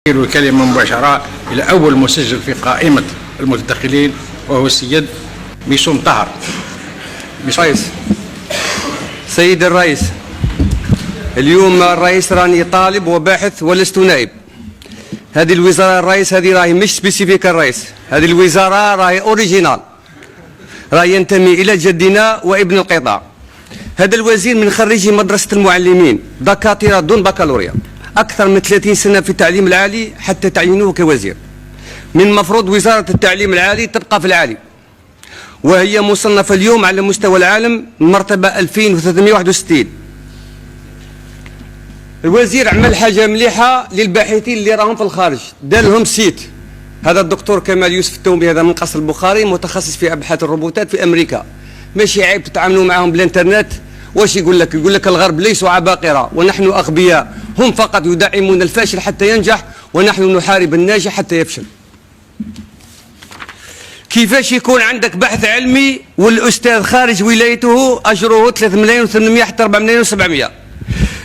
الكلمة مباشرة إلى أول مسجل في قائمة المتدخلين وهو السيد ميسوم طهر. سيد الرئيس، اليوم الرئيس راني طالب وباحث ولست نائب. هذه الوزارة الرئيس هذه راهي مش سبيسيفيك الرئيس، هذه الوزارة راهي أوريجينال، راهي ينتمي إلى جدنا وابن القطاع. هذا الوزير من خريجي مدرسة المعلمين، دكاترة دون بكالوريا، أكثر من 30 سنة في التعليم العالي حتى تعينوه كوزير. من المفروض وزارة التعليم العالي تبقى في العالي، وهي مصنفة اليوم على مستوى العالم المرتبة 2361. الوزير عمل حاجة مليحة للباحثين اللي راهم في الخارج، دار لهم سيت. هذا الدكتور كمال يوسف التومي هذا من قصر البخاري، متخصص في أبحاث الروبوتات في أمريكا. ماشي عيب تتعاملوا معهم بالإنترنت. واش يقول لك؟ يقول لك الغرب ليسوا عباقرة ونحن أغبياء، هم فقط يدعمون الفاشل حتى ينجح ونحن نحارب الناجح حتى يفشل. كيفاش يكون عندك بحث علمي والأستاذ خارج ولايته أجره 3 ملايين و800 حتى 4 ملايين و700؟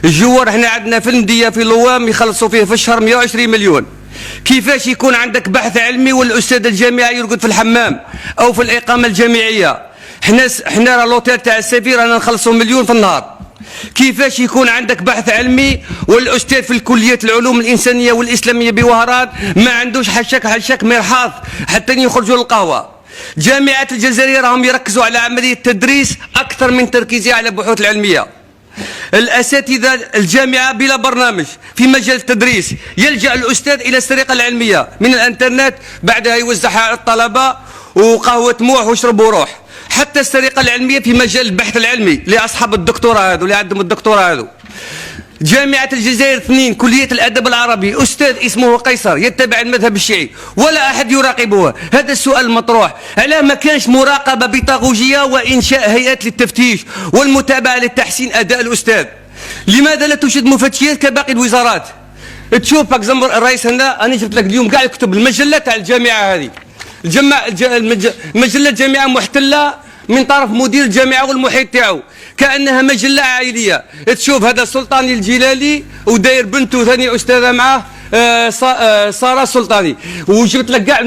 الجوار احنا عندنا في المدية في لوام يخلصوا فيه في الشهر 120 مليون. كيفاش يكون عندك بحث علمي والأستاذ الجامعي يرقد في الحمام أو في الإقامة الجامعية؟ احنا لوتيل تاع السفير انا نخلصوا مليون في النهار. كيفاش يكون عندك بحث علمي والاستاذ في الكلية العلوم الانسانية والاسلامية بوهران ما عندوش حشاك مرحاض حتى يخرجوا للقهوة؟ جامعة الجزائر راهم يركزوا على عملية التدريس اكثر من تركيزها على البحوث العلمية. الاساتذة الجامعة بلا برنامج في مجال التدريس، يلجأ الاستاذ الى السرقة العلمية من الانترنت، بعدها يوزعها على الطلبة وقهوة موح واشربوا روح. حتى السرقة العلمية في مجال البحث العلمي لأصحاب الدكتوراه هذو اللي عندهم الدكتوراه هذو. جامعة الجزائر 2 كلية الأدب العربي أستاذ اسمه قيصر يتبع المذهب الشيعي ولا أحد يراقبه. هذا السؤال المطروح، علاه ما كانش مراقبة بيطاغوجية وإنشاء هيئات للتفتيش والمتابعة لتحسين أداء الأستاذ؟ لماذا لا توجد مفتشيات كباقي الوزارات؟ تشوف باكزامبل الرئيس هنا، أنا جبت لك اليوم كاع الكتب المجلة تاع الجامعة هذه، مجلة جامعة محتلة من طرف مدير الجامعة والمحيط تاعو كأنها مجلة عائلية. تشوف هذا سلطاني الجلالي وداير بنته ثاني أستاذة معاه سارة سلطاني، وجبت لك كاع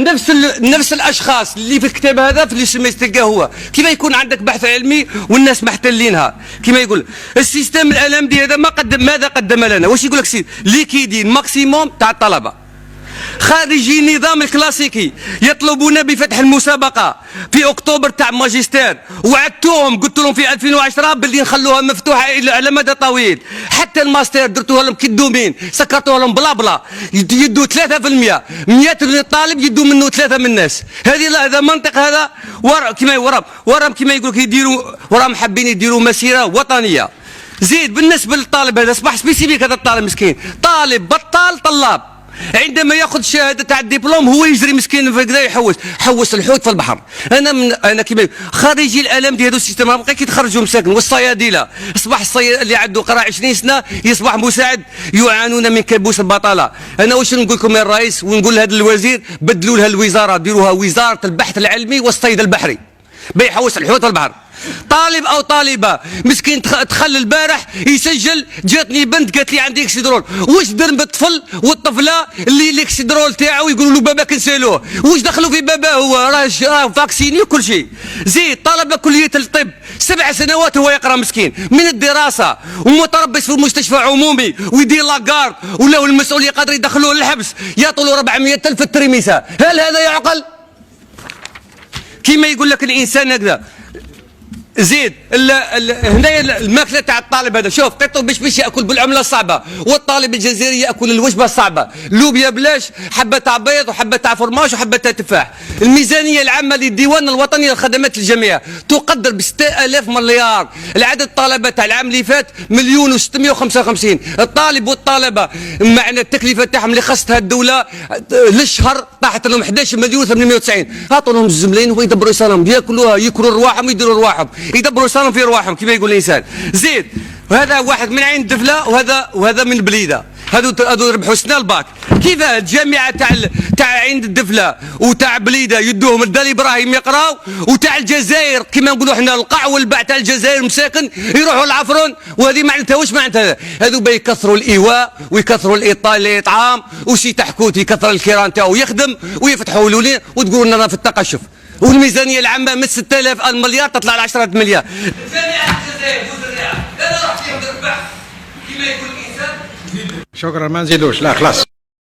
نفس الأشخاص اللي في الكتاب هذا في اللي تلقاه هو. كيف يكون عندك بحث علمي والناس محتلينها؟ كما يقول السيستم الألمدي هذا ماذا قدم لنا؟ واش يقول لك سيد ليكيدي الماكسيموم تاع الطلبة خارجي النظام الكلاسيكي يطلبون بفتح المسابقة في أكتوبر تاع ماجستير، وعدتوهم قلت لهم في 2010 باللي نخلوها مفتوحة على مدى طويل. حتى الماستر درتوها لهم كدومين، سكرتوها لهم بلا بلا، يدوا 3%، 100 طالب يدوا منه 3 من الناس. هذا منطق هذا وراهم كما يقولوا يديروا وراهم حابين يديروا مسيرة وطنية. زيد بالنسبة للطالب هذا أصبح سبيسيفيك، هذا الطالب مسكين طالب بطال طلاب، عندما ياخذ الشهاده تاع الدبلوم هو يجري مسكين في كذا يحوس الحوت في البحر. انا كيما خريجي الالم ديال هذا السيستم ما بقيت يتخرجوا مساكن، والصيادله اصبح الصياد اللي عنده قرا 20 سنه يصبح مساعد، يعانون من كابوس البطاله. انا واش نقول لكم يا الرئيس ونقول لهذا الوزير، بدلوا لها الوزاره، ديروها وزاره البحث العلمي والصيد البحري بيحوس الحوت في البحر. طالب او طالبه مسكين دخل البارح يسجل، جاتني بنت قالت لي عندي اكسيدرول. واش درن بالطفل والطفله اللي الاكسيدرول تاعو يقولوا له باباك نسالوه؟ واش دخلوا في باباه؟ هو راه فاكسيني وكل شيء. زيد طلبه كليه الطب 7 سنوات هو يقرا مسكين من الدراسه ومتربص في مستشفى عمومي ويدير لاكارد، ولا المسؤول قادر يدخلوه للحبس يعطوا له 400,000 في التريميسه. هل هذا يعقل؟ كيما يقول لك الانسان هكذا. زيد هنا الماكله تاع الطالب هذا، شوف قطو باش ياكل بالعمله الصعبه، والطالب الجزائري ياكل الوجبه الصعبه، لوبيا بلاش، حبه تاع بيض وحبه تاع فرماج وحبه تاع تفاح. الميزانيه العامه للديوان الوطني للخدمات الجامعيه تقدر ب 6000 مليار. العدد الطلبه تاع العام اللي فات 1,655,000. الطالب والطالبه معنا التكلفه تاعهم اللي خصتها الدوله للشهر طاحت لهم 11,890,000. عطوا لهم الزملاين ويدبروا صالهم، ياكلوا رواحهم ويديروا رواحهم، يدبروا صالهم في رواحهم كما يقول الانسان. زيد وهذا واحد من عين الدفله وهذا من البليده. هذو ربحوا سنه الباك. كيف الجامعه تاع عند الدفله وتاع بليده يدوهم الدار ابراهيم يقراو، وتاع الجزائر كما نقولوا احنا القاع والباع تاع الجزائر مساكن يروحوا العفرون، وهذه معناتها واش معناتها؟ هذو بيكثروا الايواء ويكثروا الاطعام، وشي تحكوت يكثر الكيران تاعو يخدم ويفتحوا لولين وتقولوا لنا في التقشف، والميزانيه العامه من 6000 المليار تطلع ل 10 مليار. جامعه الجزائر بوزريعه انا رحت فيهم بالبحث كما يقول الانسان. شكرا، ما نزيدوش، لا خلاص.